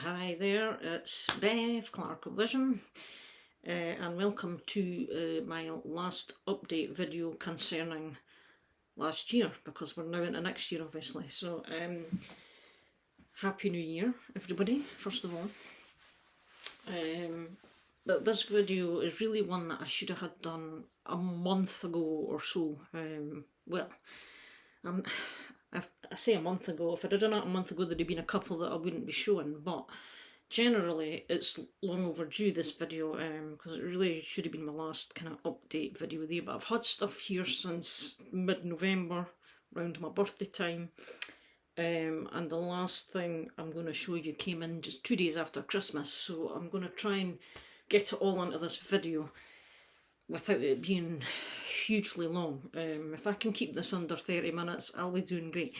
Hi there, it's Bev, Clark of Vision, and welcome to my last update video concerning last year, because we're now into next year obviously. So Happy New Year everybody, first of all. But this video is really one that I should have had done a month ago or so. If I say a month ago, if I'd have done it a month ago, there'd have been a couple that I wouldn't be showing, but generally it's long overdue, this video, because it really should have been my last kind of update video there. But I've had stuff here since mid-November, around my birthday time, and the last thing I'm going to show you came in just 2 days after Christmas, so I'm going to try and get it all into this video without it being hugely long. If I can keep this under 30 minutes, I'll be doing great.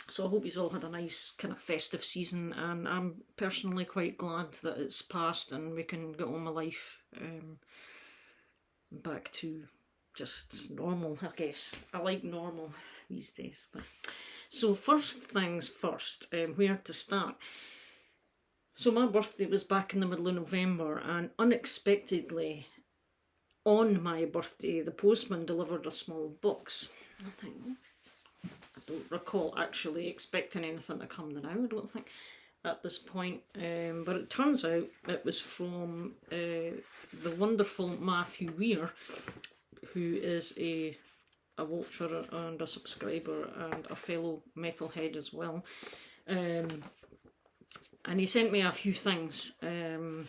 So I hope you've all had a nice kind of festive season, and I'm personally quite glad that it's passed and we can get on with life, back to just normal, I guess. I like normal these days. So first things first, where to start? So my birthday was back in the middle of November, and unexpectedly on my birthday the postman delivered a small box. I don't recall actually expecting anything to come now, I don't think, at this point. But it turns out it was from the wonderful Matthew Weir, who is a watcher and a subscriber and a fellow metalhead as well. And he sent me a few things, and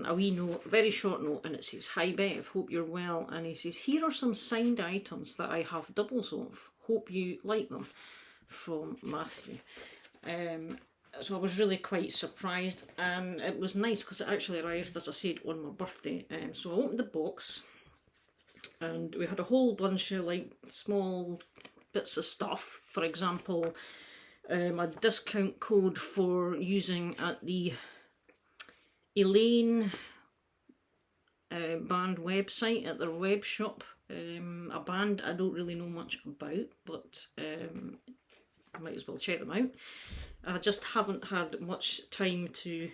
a wee note, very short note, and it says, "Hi Bev, hope you're well." And he says, "Here are some signed items that I have doubles of. Hope you like them." From Matthew. So I was really quite surprised, and it was nice because it actually arrived, as I said, on my birthday. So I opened the box, and we had a whole bunch of like small bits of stuff. For example, a discount code for using at the Elaine band website, at their web shop. A band I don't really know much about, but I might as well check them out. I just haven't had much time to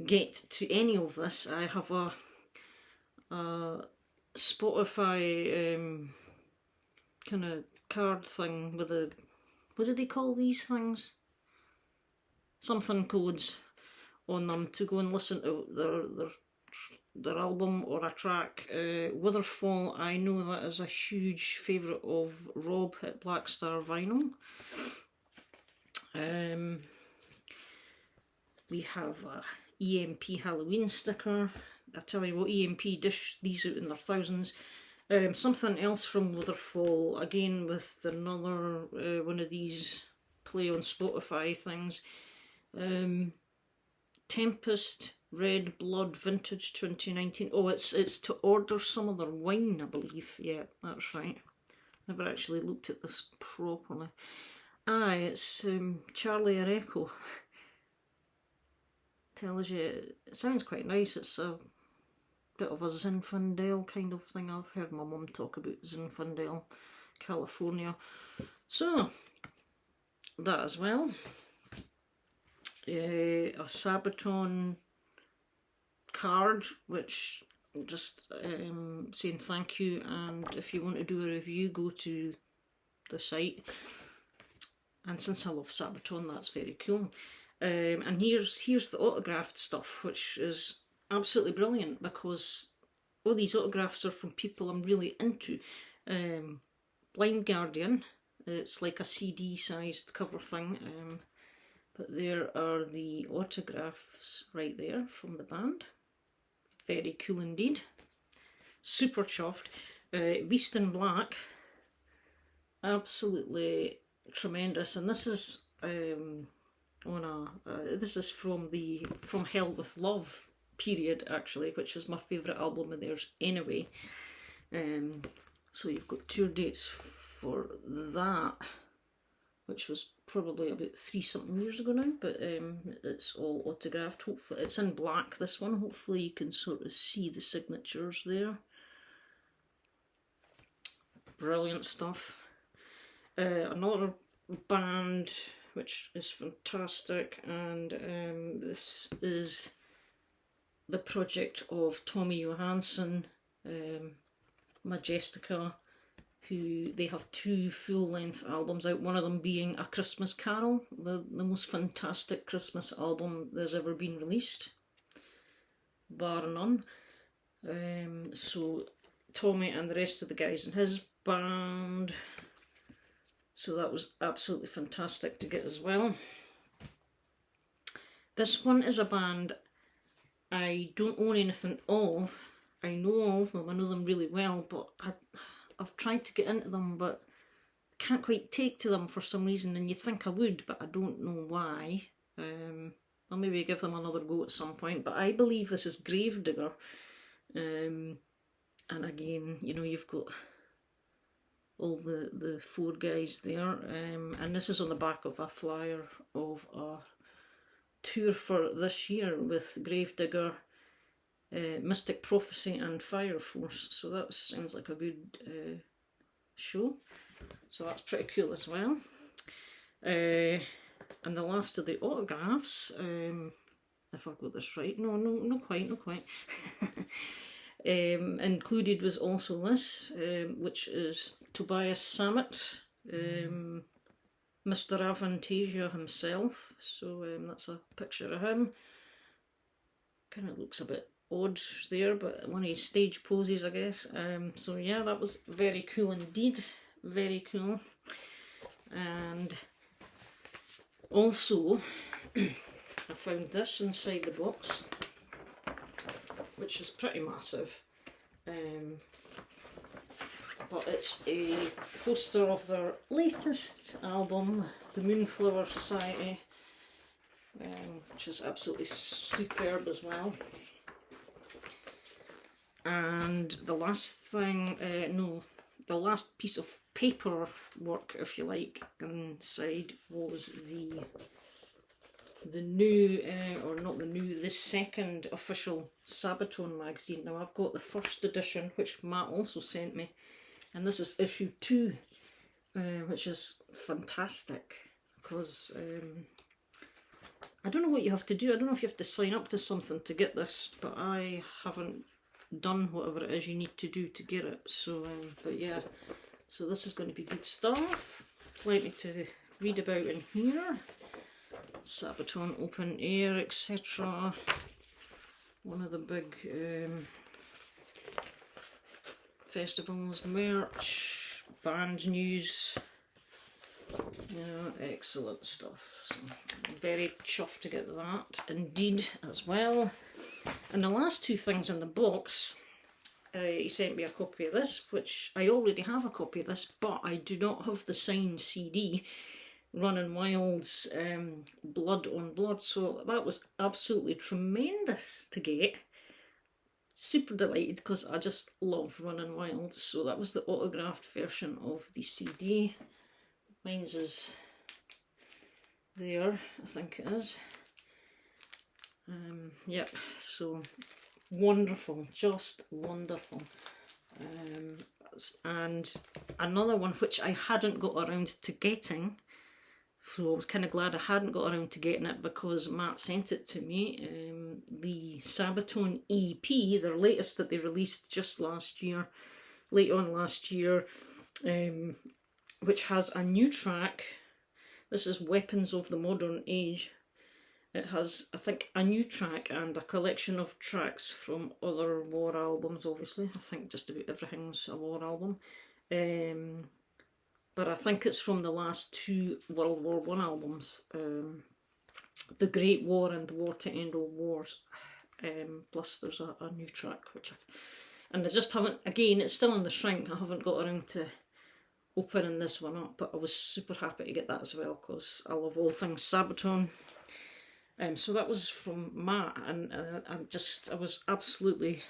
get to any of this. I have a Spotify kind of card thing with a, what do they call these things? Something codes on them to go and listen to their album or a track. Witherfall, I know that is a huge favourite of Rob at Black Star Vinyl. We have a EMP Halloween sticker. I tell you what, EMP dish these out in their thousands. Something else from Witherfall, again with another one of these play on Spotify things. Tempest Red Blood Vintage 2019. Oh, it's to order some of their wine, I believe. Yeah, that's right. Never actually looked at this properly. Aye, it's Charlie Areco. Tells you, it sounds quite nice. It's a bit of a Zinfandel kind of thing. I've heard my mum talk about Zinfandel, California. So, that as well. A Sabaton card, which just saying thank you, and if you want to do a review, go to the site. And since I love Sabaton, that's very cool. And here's the autographed stuff, which is absolutely brilliant, because all these autographs are from people I'm really into. Blind Guardian, it's like a CD sized cover thing, but there are the autographs right there from the band. Very cool indeed. Super chuffed. Beast in Black, absolutely tremendous, and this is this is from Hell with Love period, actually, which is my favourite album of theirs anyway. So you've got tour dates for that, which was probably about 3-something years ago now, but it's all autographed. Hopefully it's in black, this one. Hopefully you can sort of see the signatures there. Brilliant stuff. Another band which is fantastic, and this is the project of Tommy Johansson, Majestica, who they have 2 full-length albums out, one of them being A Christmas Carol, the most fantastic Christmas album that's ever been released, bar none. So Tommy and the rest of the guys in his band, so that was absolutely fantastic to get as well. This one is a band I don't own anything of. I know of them, I know them really well, but I've tried to get into them, but can't quite take to them for some reason, and you think I would, but I don't know why. I'll maybe give them another go at some point, but I believe this is Gravedigger. And again, you know, you've got all the 4 guys there, and this is on the back of a flyer of a tour for this year with Gravedigger, Mystic Prophecy and Fire Force, so that sounds like a good show, so that's pretty cool as well. And the last of the autographs, if I've got this right, no, not quite. Included was also this, which is Tobias Sammet, Mr. Avantasia himself, so that's a picture of him. Kind of looks a bit odd there, but one of his stage poses, I guess. So yeah, that was very cool indeed, very cool. And also I found this inside the box, which is pretty massive, but it's a poster of their latest album, The Moonflower Society, which is absolutely superb as well. And the last thing, the last piece of paperwork, if you like, inside was the new, or not the new, the second official Sabaton magazine. Now I've got the first edition, which Matt also sent me, and this is issue 2, which is fantastic, because I don't know what you have to do. I don't know if you have to sign up to something to get this, but I haven't done whatever it is you need to do to get it. So, but yeah, so this is going to be good stuff. Plenty to read about in here. Sabaton Open Air, etc. One of the big festivals, merch, band news, you know, excellent stuff. So I'm very chuffed to get that indeed as well. And the last 2 things in the box, he sent me a copy of this, which I already have a copy of this, but I do not have the signed CD, Running Wild's Blood on Blood, so that was absolutely tremendous to get. Super delighted, because I just love Running Wild. So that was the autographed version of the CD. Mine's is there, I think it is. Yep, so wonderful, just wonderful. And another one which I hadn't got around to getting, so I was kind of glad I hadn't got around to getting it, because Matt sent it to me, the Sabaton EP, their latest that they released just last year, late on last year, which has a new track. This is Weapons of the Modern Age. It has, I think, a new track and a collection of tracks from other War albums, obviously. I think just about everything's a War album. But I think it's from the last 2 World War I albums. The Great War and The War to End All Wars. Plus there's a new track, and I just haven't, again, it's still in the shrink. I haven't got around to opening this one up, but I was super happy to get that as well, because I love all things Sabaton. So that was from Matt, and I was absolutely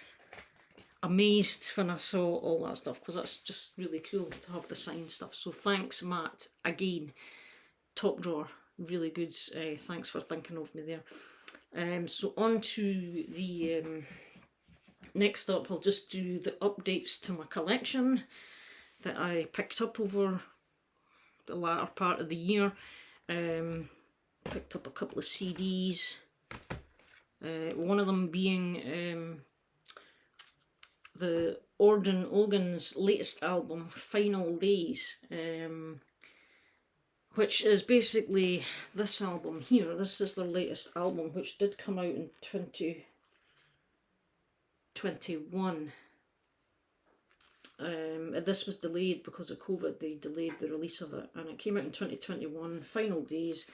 amazed when I saw all that stuff, because that's just really cool to have the signed stuff. So thanks, Matt, again, top drawer, really good. Thanks for thinking of me there. So on to the next up, I'll just do the updates to my collection that I picked up over the latter part of the year. Picked up a couple of CDs. One of them being the Orden Ogan's latest album, Final Days, which is basically this album here. This is their latest album, which did come out in 2021. This was delayed because of COVID. They delayed the release of it, and it came out in 2021, Final Days.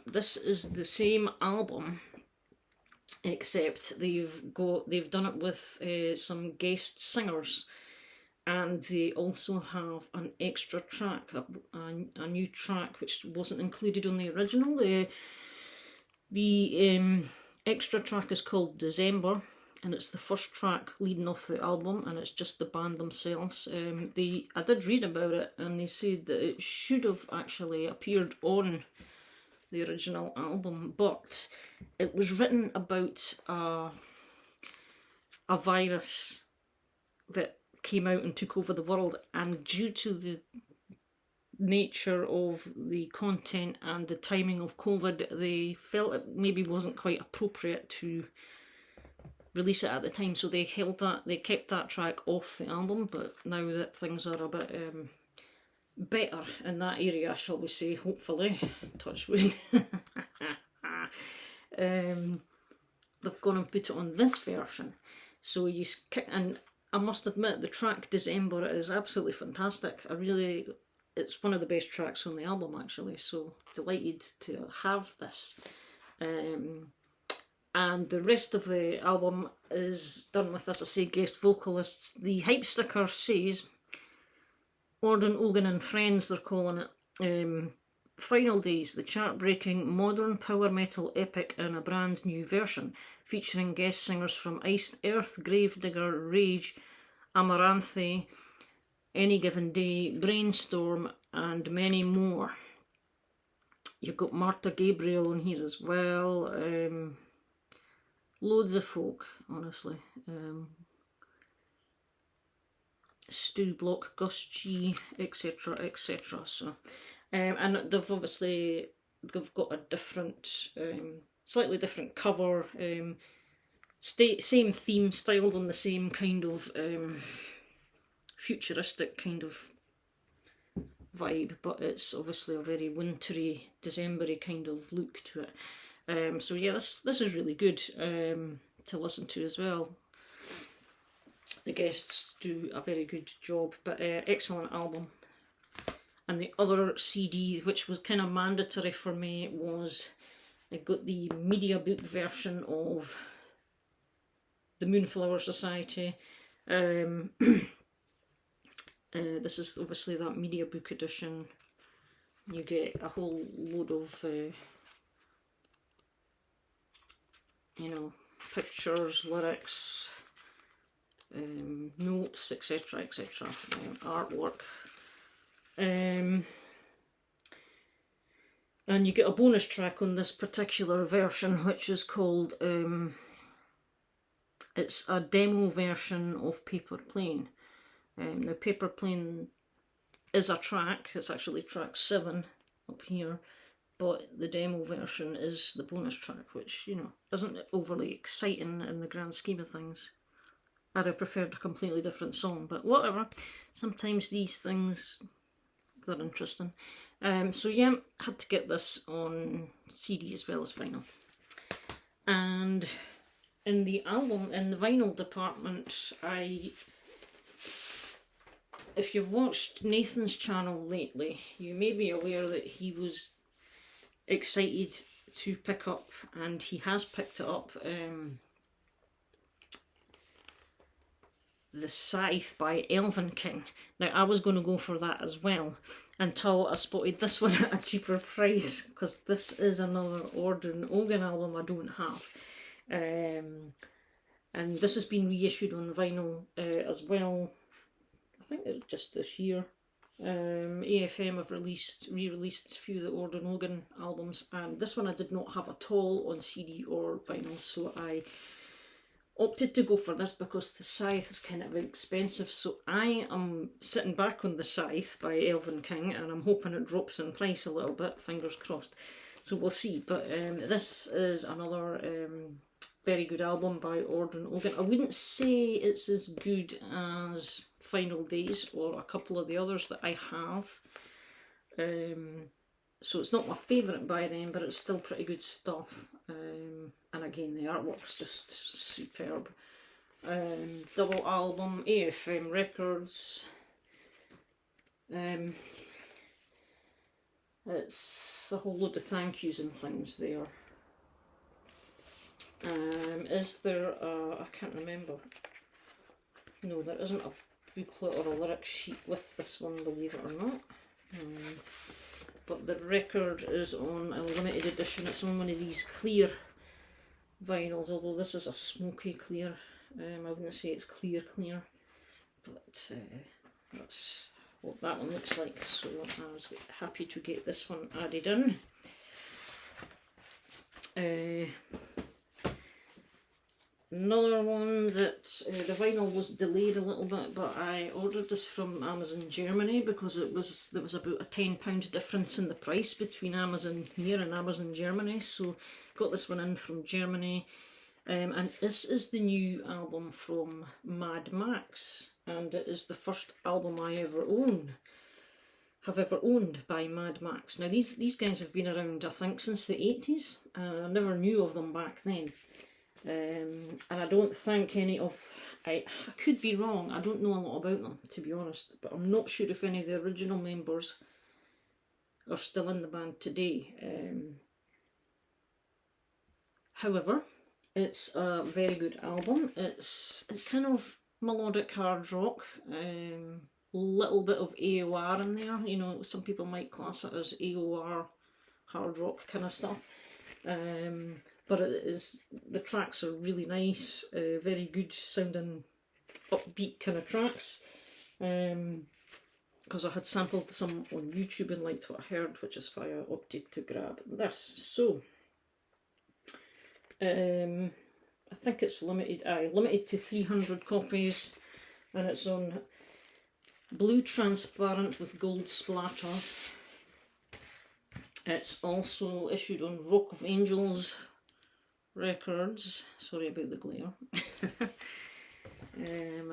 This is the same album, except they've done it with some guest singers, and they also have an extra track, a new track which wasn't included on the original. The extra track is called December, and it's the first track leading off the album, and it's just the band themselves. I did read about it, and they said that it should have actually appeared on the original album, but it was written about a virus that came out and took over the world, and due to the nature of the content and the timing of COVID, they felt it maybe wasn't quite appropriate to release it at the time, so they kept that track off the album. But now that things are a bit better in that area, shall we say, hopefully, touch wood, they've gone and put it on this version. So and I must admit, the track December is absolutely fantastic. It's one of the best tracks on the album, actually, so delighted to have this. And the rest of the album is done with, as I say, guest vocalists. The hype sticker says Orden Ogan and Friends, they're calling it. Final Days, the chart-breaking modern power metal epic in a brand new version, featuring guest singers from Iced Earth, Gravedigger, Rage, Amaranthi, Any Given Day, Brainstorm, and many more. You've got Marta Gabriel on here as well. Loads of folk, honestly. Stu Block, Gus G, etc, etc. So, and they've got a different, slightly different cover, same theme, styled on the same kind of futuristic kind of vibe, but it's obviously a very wintry, Decembery kind of look to it. So yeah, this is really good to listen to as well. The guests do a very good job, but excellent album. And the other CD, which was kind of mandatory for me, was I got the media book version of the Moonflower Society. This is obviously that media book edition. You get a whole load of pictures, lyrics, notes, etc, etc, artwork, and you get a bonus track on this particular version, which is called it's a demo version of Paper Plane. Now Paper Plane is a track, it's actually track 7 up here, but the demo version is the bonus track, which, isn't overly exciting in the grand scheme of things. I'd have preferred a completely different song, but whatever. Sometimes these things, they're interesting. So yeah, had to get this on CD as well as vinyl. And in the vinyl department, if you've watched Nathan's channel lately, you may be aware that he was excited to pick up, and he has picked it up, The Scythe by Elven King. Now, I was going to go for that as well, until I spotted this one at a cheaper price, because this is another Orden Ogan album I don't have. And this has been reissued on vinyl as well. I think it's just this year. AFM have re-released a few of the Orden Ogan albums, and this one I did not have at all on CD or vinyl, so I opted to go for this because the Scythe is kind of expensive, so I am sitting back on the Scythe by Elven King, and I'm hoping it drops in price a little bit, fingers crossed. So we'll see, but this is another very good album by Ord and Ogan. I wouldn't say it's as good as Final Days or a couple of the others that I have. So it's not my favourite by them, but it's still pretty good stuff. And again, the artwork's just superb. Double album, AFM Records. It's a whole load of thank yous and things there. Is there a, I can't remember. No, there isn't a booklet or a lyric sheet with this one, believe it or not. But the record is on a limited edition. It's on one of these clear vinyls, although this is a smoky clear. I wouldn't say it's clear, but that's what that one looks like. So I was happy to get this one added in. Another one that the vinyl was delayed a little bit, but I ordered this from Amazon Germany because there was about a £10 difference in the price between Amazon here and Amazon Germany, so got this one in from Germany. And this is the new album from Mad Max, and it is the first album I have ever owned by Mad Max. Now these guys have been around, I think, since the 80s, and I never knew of them back then. And I don't think any of, I could be wrong, I don't know a lot about them, to be honest, but I'm not sure if any of the original members are still in the band today. However, it's a very good album. It's kind of melodic hard rock, little bit of AOR in there, you know, some people might class it as AOR hard rock kind of stuff. But it is, the tracks are really nice, very good sounding upbeat kind of tracks. Because I had sampled some on YouTube and liked what I heard, which is why I opted to grab this. So, I think it's limited to 300 copies, and it's on blue transparent with gold splatter. It's also issued on Rock of Angels Records. Sorry about the glare.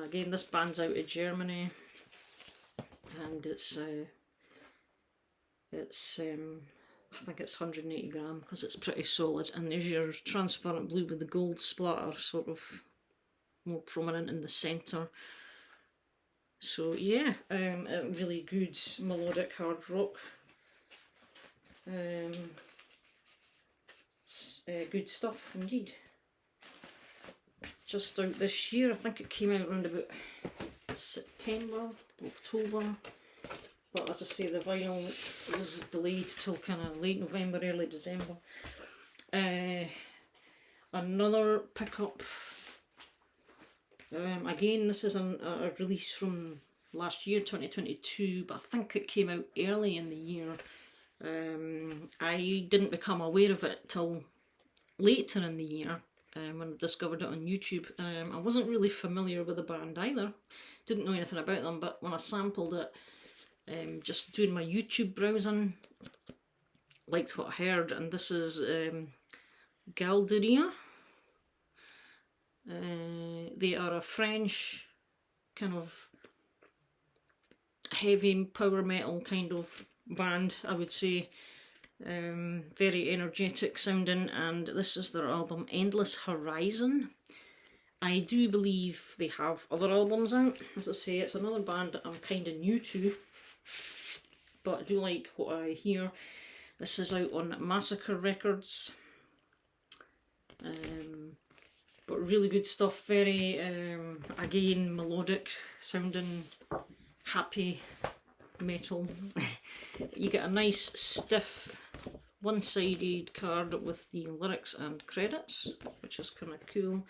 Again, this band's out of Germany, and it's I think it's 180 gram because it's pretty solid, and there's your transparent blue with the gold splatter sort of more prominent in the centre. So yeah, really good melodic hard rock. Good stuff indeed. Just out this year, I think it came out around about September, October. But as I say, the vinyl was delayed till kind of late November, early December. Another pickup. Again, this is a release from last year, 2022, but I think it came out early in the year. I didn't become aware of it till later in the year when I discovered it on YouTube. I wasn't really familiar with the band either, didn't know anything about them, but when I sampled it, just doing my YouTube browsing, liked what I heard, and this is Galderia. They are a French kind of heavy power metal kind of band, I would say. Very energetic sounding, and this is their album Endless Horizon. I do believe they have other albums out. As I say, it's another band that I'm kind of new to, but I do like what I hear. This is out on Massacre Records. But really good stuff, very, again, melodic sounding, happy metal. You get a nice stiff one-sided card with the lyrics and credits, which is kind of cool.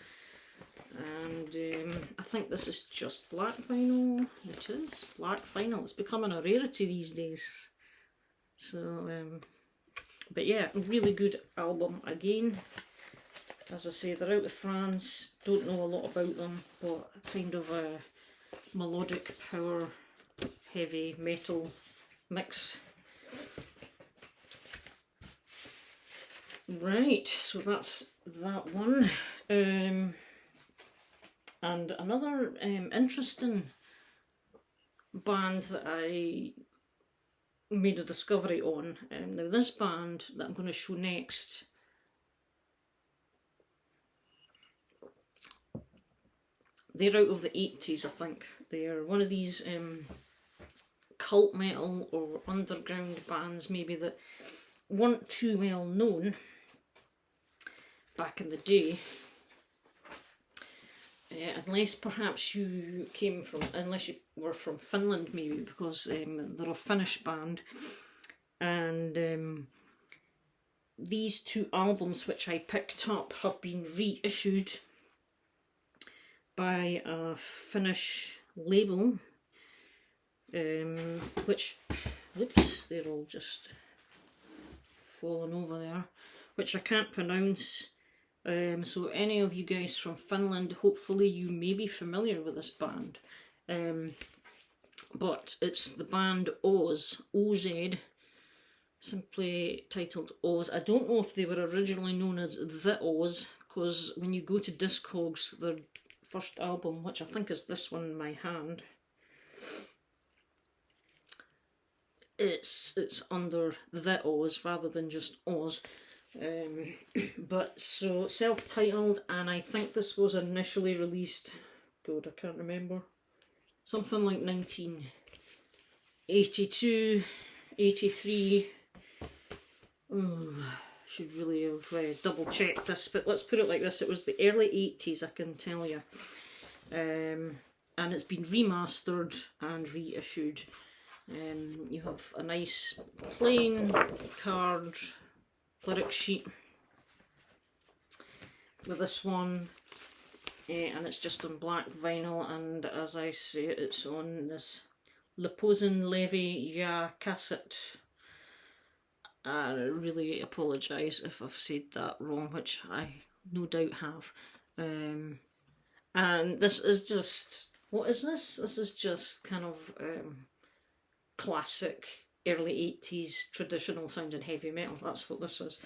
And I think this is just black vinyl. It is black vinyl. It's becoming a rarity these days. So, but yeah, really good album again. as I say, they're out of France, don't know a lot about them, but kind of a melodic power, heavy metal mix. Right, so that's that one. And another interesting band that I made a discovery on. Now this band that I'm going to show next, they're out of the 80s, I think. They're one of these cult metal or underground bands maybe that weren't too well known back in the day. Unless perhaps you came from, unless you were from Finland maybe, because they're a Finnish band. And these two albums which I picked up have been reissued by a Finnish label, which, whoops, they're all just falling over there, which I can't pronounce. So any of you guys from Finland, hopefully you may be familiar with this band. But it's the band Oz, O-Z, simply titled Oz. I don't know if they were originally known as The Oz, because when you go to Discogs, their first album, which I think is this one in my hand, it's under The Oz rather than just Oz. But so self-titled, and I think this was initially released, God, I can't remember, something like 1982, 83. Should really have double checked this, but let's put it like this: it was the early 80s, I can tell you. And it's been remastered and reissued. You have a nice plain card lyric sheet with this one, and it's just on black vinyl, and as I say, it's on this Leposen Levy Ja cassette. I really apologise if I've said that wrong, which I no doubt have. And this is just, what is this? This is just kind of classic early 80s traditional sounding heavy metal. That's what this is.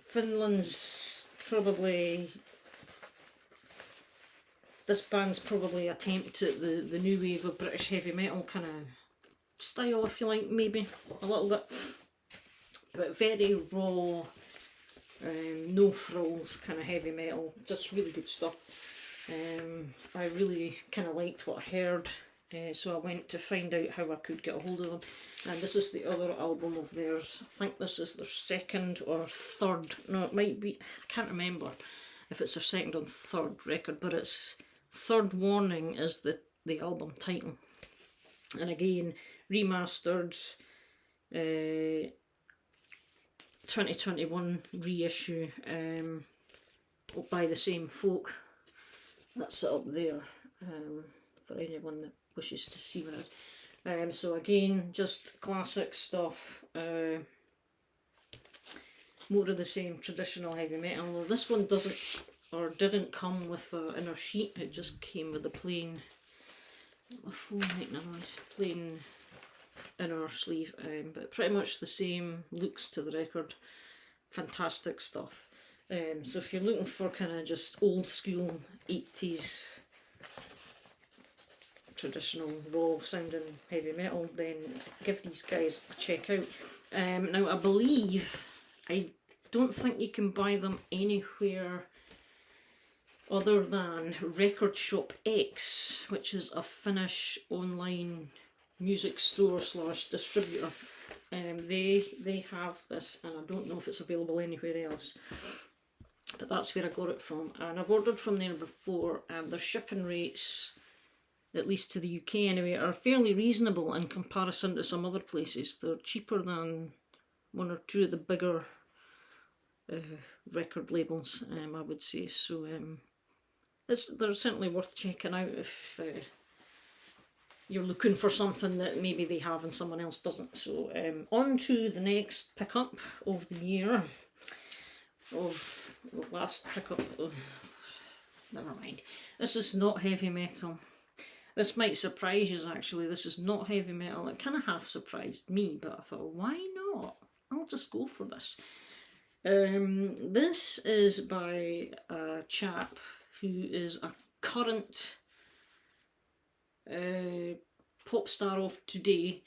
Finland's probably, this band's probably attempt at the new wave of British heavy metal kind of style, if you like, maybe a little bit, but very raw, no frills kind of heavy metal, just really good stuff. I really kind of liked what I heard, so I went to find out how I could get a hold of them, and this is the other album of theirs. I think this is their second or third, no, it might be, I can't remember if it's their second or third record, but it's Third Warning is the album title. And again, remastered, 2021 reissue, by the same folk. That's it up there, for anyone that wishes to see what it is. So again, just classic stuff, more of the same traditional heavy metal. This one doesn't, or didn't come with the inner sheet, it just came with the plain, my phone making a noise, plain inner sleeve, but pretty much the same looks to the record. Fantastic stuff. So if you're looking for kind of just old school 80s traditional raw sounding heavy metal, then give these guys a check out. Now I believe, I don't think you can buy them anywhere other than Record Shop X, which is a Finnish online music store / distributor. They have this, and I don't know if it's available anywhere else, but that's where I got it from. And I've ordered from there before, and their shipping rates, at least to the UK anyway, are fairly reasonable in comparison to some other places. They're cheaper than one or two of the bigger record labels, I would say. So they're certainly worth checking out if you're looking for something that maybe they have and someone else doesn't. So on to the next pickup of the year, of the last pickup. Oh, never mind. This is not heavy metal. This might surprise you actually. This is not heavy metal. It kind of half surprised me, but I thought, why not? I'll just go for this. This is by a chap who is a current pop star of today,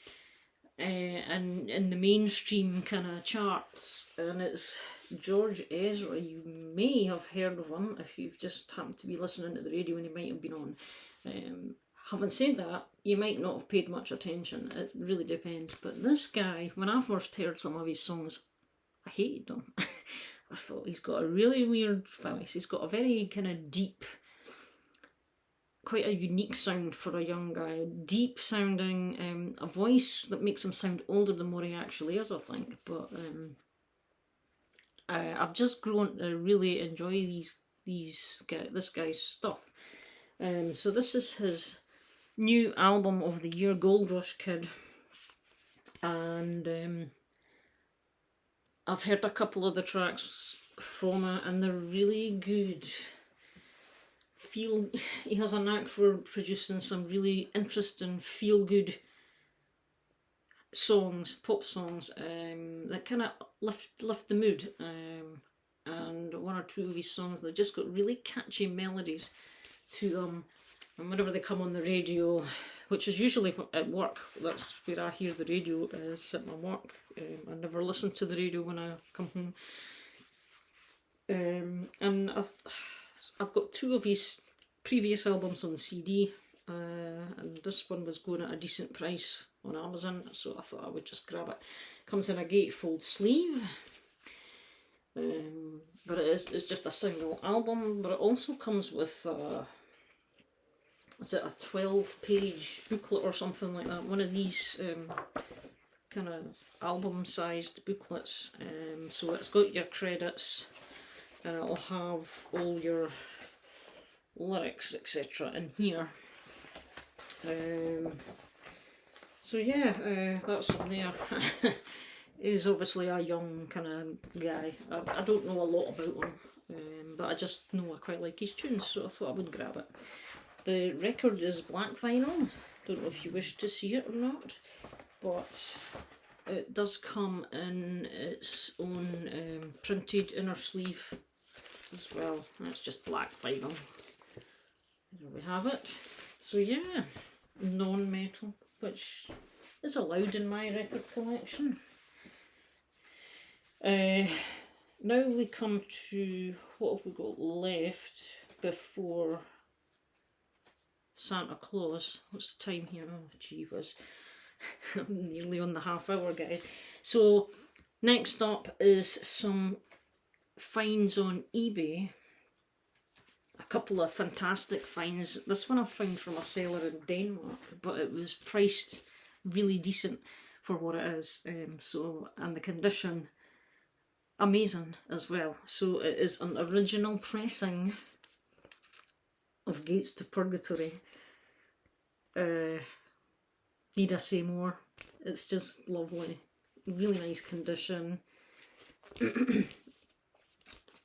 and in the mainstream kind of charts, and it's George Ezra. You may have heard of him if you've just happened to be listening to the radio and he might have been on. Having said that, you might not have paid much attention. It really depends. But this guy, when I first heard some of his songs, I hated them. I thought he's got a really weird voice. He's got a very kind of deep, quite a unique sound for a young guy. Deep sounding, a voice that makes him sound older than what he actually is, I think. But I've just grown to really enjoy this guy's stuff. So this is his new album of the year, Gold Rush Kid, and I've heard a couple of the tracks from it and they're really good. He has a knack for producing some really interesting feel-good songs, pop songs, that kind of lift the mood, and one or two of his songs that just got really catchy melodies to them, and whenever they come on the radio, which is usually at work, that's where I hear the radio, is at my work. I never listen to the radio when I come home, and I've got two of his previous albums on CD, and this one was going at a decent price on Amazon, so I thought I would just grab it. Comes in a gatefold sleeve, but it's just a single album, but it also comes with is it a 12-page booklet or something like that? One of these kind of album-sized booklets. So it's got your credits, and it'll have all your lyrics, etc. in here. So yeah, that's in there. He's obviously a young kind of guy. I don't know a lot about him, but I just know I quite like his tunes, so I thought I would grab it. The record is black vinyl. Don't know if you wish to see it or not, but it does come in its own printed inner sleeve as well. That's just black vinyl. There we have it. So yeah, non-metal, which is allowed in my record collection. Now we come to what have we got left before Santa Claus. What's the time here? Oh, gee whiz. I'm nearly on the half hour, guys. So next up is some finds on eBay. A couple of fantastic finds. This one I found from a seller in Denmark, but it was priced really decent for what it is. And the condition amazing as well. So it is an original pressing of Gates to Purgatory. Need I say more? It's just lovely. Really nice condition.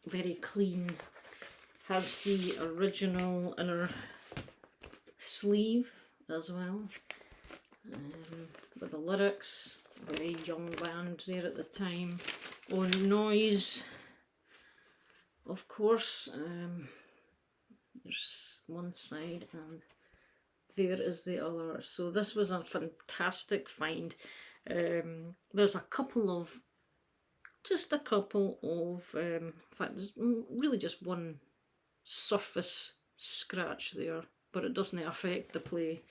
Very clean. Has the original inner sleeve as well. With the lyrics. Very young band there at the time. On Noise, of course. There's one side and there is the other. So this was a fantastic find. There's just a couple of, in fact there's really just one surface scratch there, but it doesn't affect the play.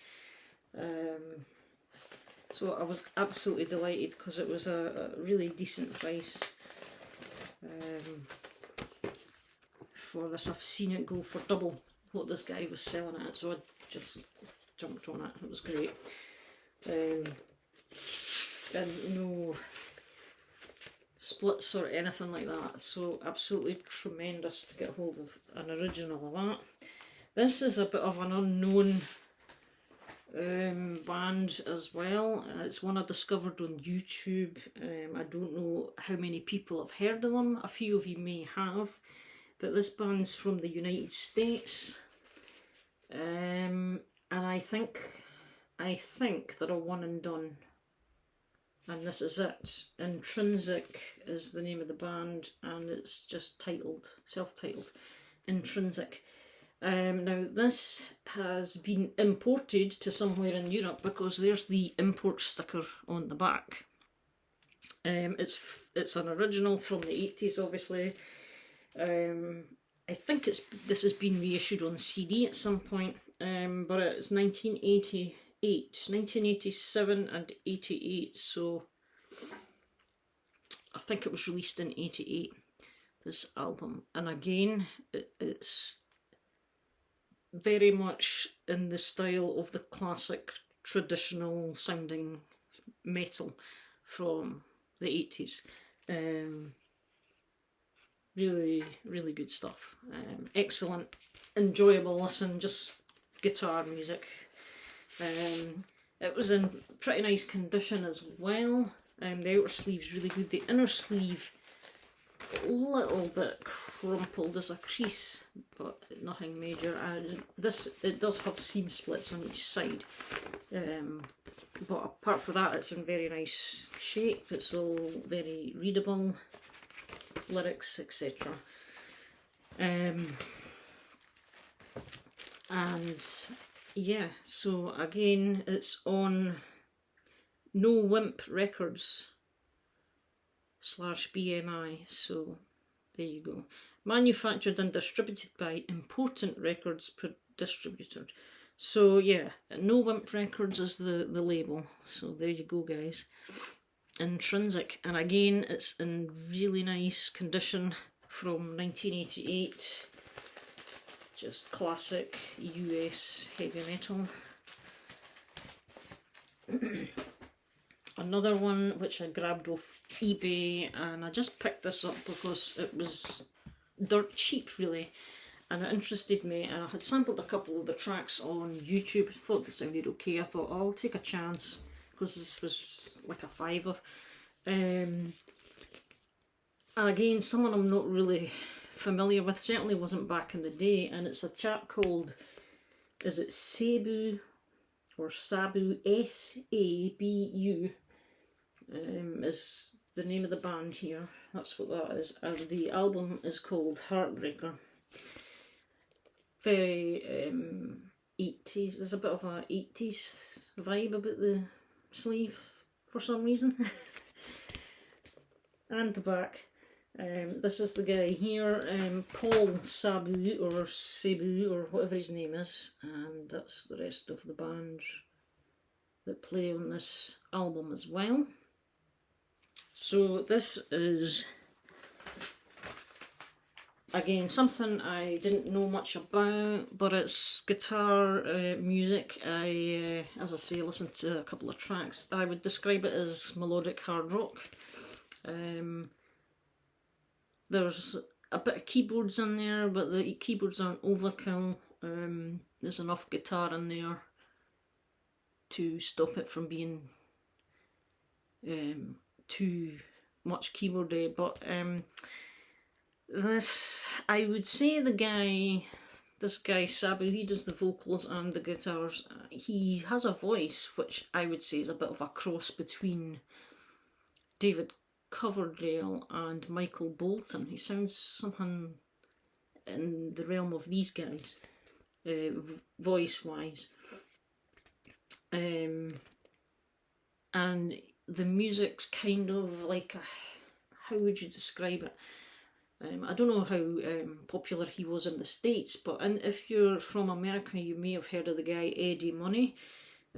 So I was absolutely delighted because it was a really decent price for this. I've seen it go for double what this guy was selling it, so I just jumped on it. It was great. And no splits or anything like that, so absolutely tremendous to get hold of an original of that. This is a bit of an unknown band as well. It's one I discovered on YouTube. I don't know how many people have heard of them. A few of you may have, but this band's from the United States. And I think they're a one and done. And this is it. Intrinsic is the name of the band, and it's just titled, self-titled, Intrinsic. Now this has been imported to somewhere in Europe because there's the import sticker on the back. It's an original from the 80s, obviously. I think this has been reissued on CD at some point, but it's 1987 and 88, so I think it was released in 88, this album. And again, it's very much in the style of the classic traditional sounding metal from the 80s. Really, really good stuff. Excellent, enjoyable listen, just guitar music. It was in pretty nice condition as well. The outer sleeve's really good. The inner sleeve, a little bit crumpled. There's a crease, but nothing major. It does have seam splits on each side. But apart from that, it's in very nice shape. It's all very readable. Lyrics, etc. And yeah, so again, it's on No Wimp Records /BMI, so there you go. Manufactured and distributed by Important Records Distributor. So yeah, No Wimp Records is the label, so there you go, guys. Intrinsic, and again, it's in really nice condition from 1988. Just classic US heavy metal. Another one which I grabbed off eBay, and I just picked this up because it was dirt cheap really, and it interested me, and I had sampled a couple of the tracks on YouTube. I thought they sounded okay. I thought, oh, I'll take a chance because this was like a $5. And again, someone I'm not really familiar with, certainly wasn't back in the day, and it's a chap called, is it Sabu or Sabu, S-A-B-U, is the name of the band here. That's what that is, and the album is called Heartbreaker. Very 80s, there's a bit of a 80s vibe about the sleeve for some reason. And the back. This is the guy here, Paul Sabu or Cebu or whatever his name is, and that's the rest of the band that play on this album as well. So this is again something I didn't know much about, but it's guitar music. As I say, listened to a couple of tracks. I would describe it as melodic hard rock. There's a bit of keyboards in there, but the keyboards aren't overkill. There's enough guitar in there to stop it from being too much keyboardy. But this, I would say this guy Sabu, he does the vocals and the guitars. He has a voice which I would say is a bit of a cross between David Coverdale and Michael Bolton. He sounds something in the realm of these guys, voice wise. And the music's kind of like how would you describe it? I don't know how popular he was in the States, but if you're from America, you may have heard of the guy Eddie Money.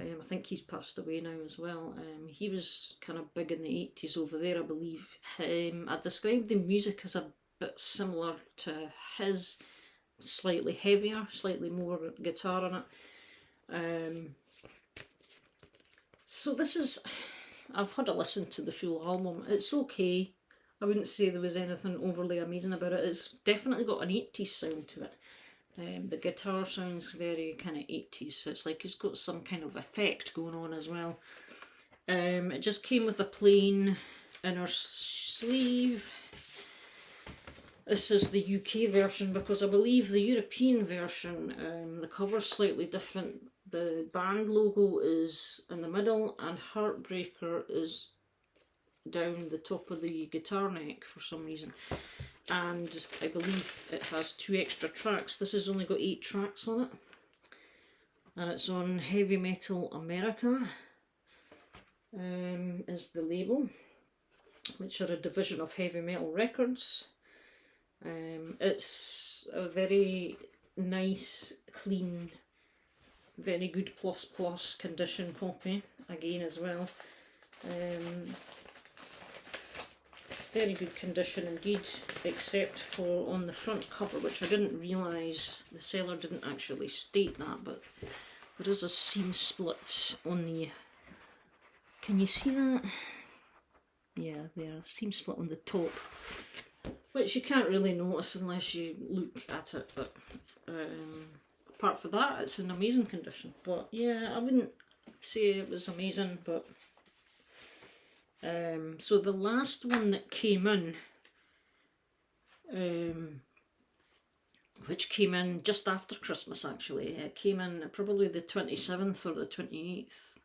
I think he's passed away now as well. He was kind of big in the 80s over there, I believe. I described the music as a bit similar to his, slightly heavier, slightly more guitar in it. So this is, I've had a listen to the full album. It's okay. I wouldn't say there was anything overly amazing about it. It's definitely got an 80s sound to it. The guitar sounds very kind of 80s, so it's like it's got some kind of effect going on as well. It just came with a plain inner sleeve. This is the UK version, because I believe the European version, the cover's slightly different. The band logo is in the middle and Heartbreaker is down the top of the guitar neck for some reason. And I believe it has 2 extra tracks. This has only got 8 tracks on it. And it's on Heavy Metal America, is the label, which are a division of Heavy Metal Records. It's a very nice, clean, very good plus condition copy again as well. Very good condition indeed, except for on the front cover, which I didn't realise, the seller didn't actually state that, but there is a seam split on the, can you see that? Yeah, there, a seam split on the top, which you can't really notice unless you look at it, but apart from that, it's in amazing condition. But yeah, I wouldn't say it was amazing, but so the last one that came in, which came in just after Christmas actually, it came in probably the 27th or the 28th,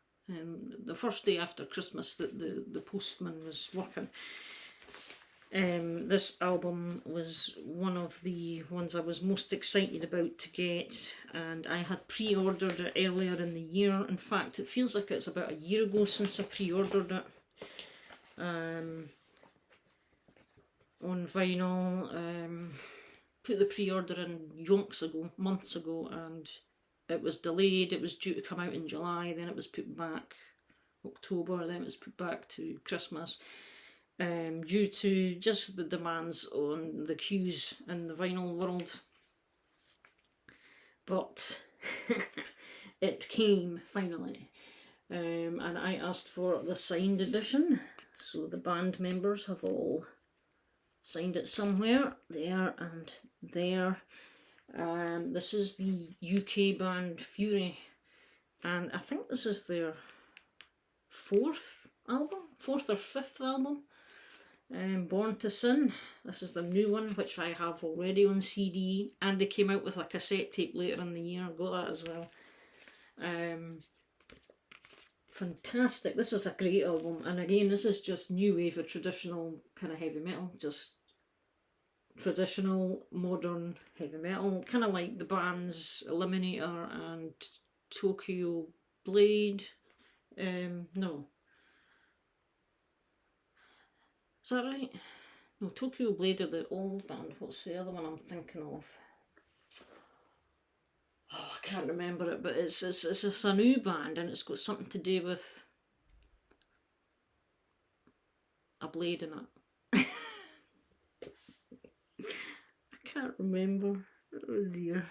the first day after Christmas that the postman was working. This album was one of the ones I was most excited about to get, and I had pre-ordered it earlier in the year. In fact, it feels like it's about a year ago since I pre-ordered it. On vinyl, put the pre-order in months ago, and it was delayed. It was due to come out in July, then it was put back October, then it was put back to Christmas, due to just the demands on the queues in the vinyl world. But it came finally, and I asked for the signed edition. So the band members have all signed it somewhere, there and there. This is the UK band Fury, and I think this is their 4th or 5th album. Born to Sin. This is the new one, which I have already on CD, and they came out with a cassette tape later in the year. Got that as well. Fantastic. This is a great album, and again, this is just new wave of traditional kind of heavy metal, just traditional modern heavy metal, kind of like the bands Eliminator and Tokyo Blade. No, is that right? No, Tokyo Blade are the old band. What's the other one I'm thinking of? Oh, I can't remember it, but it's a new band, and it's got something to do with a blade in it. I can't remember. Oh dear.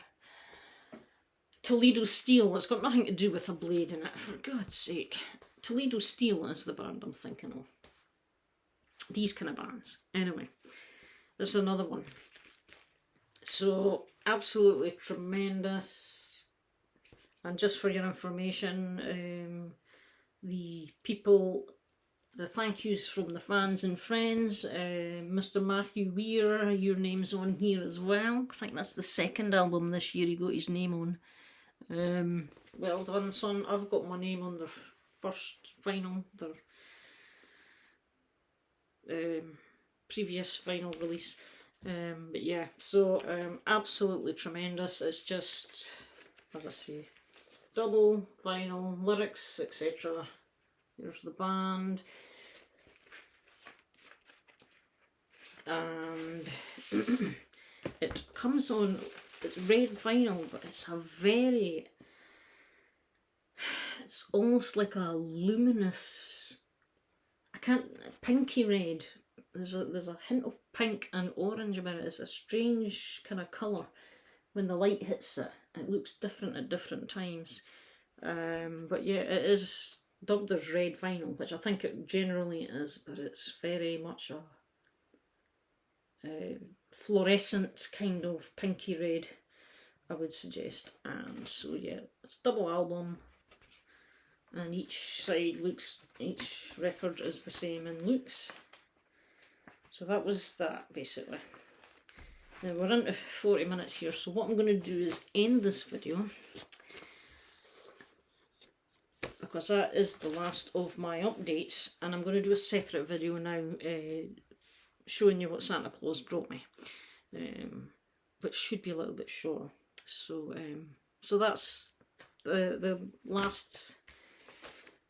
Toledo Steel. It's got nothing to do with a blade in it, for God's sake. Toledo Steel is the band I'm thinking of. These kind of bands. Anyway, this is another one. So, absolutely tremendous. And just for your information, the thank yous from the fans and friends, Mr. Matthew Weir, your name's on here as well. I think that's the 2nd album this year he got his name on. Well done, son. I've got my name on the first vinyl, the previous vinyl release. But yeah, so absolutely tremendous. It's just, as I say, double vinyl, lyrics, etc. There's the band. And it comes on, it's red vinyl, but it's it's almost like a luminous, pinky red. There's a hint of pink and orange about it. It's a strange kind of colour. When the light hits it, it looks different at different times. But yeah, it is dubbed as red vinyl, which I think it generally is, but it's very much a fluorescent kind of pinky red. I would suggest. And so yeah, it's a double album, and each side looks, each record is the same in looks. So that was that basically. Now we're into 40 minutes here, so what I'm going to do is end this video, because that is the last of my updates, and I'm going to do a separate video now showing you what Santa Claus brought me, which should be a little bit shorter. So so that's the last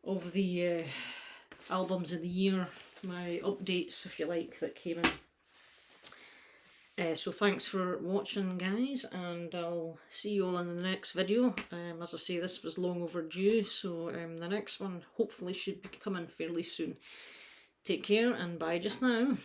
of the albums of the year, my updates if you like, that came in. So thanks for watching, guys, and I'll see you all in the next video. As I say, this was long overdue, so the next one hopefully should be coming fairly soon. Take care and bye just now.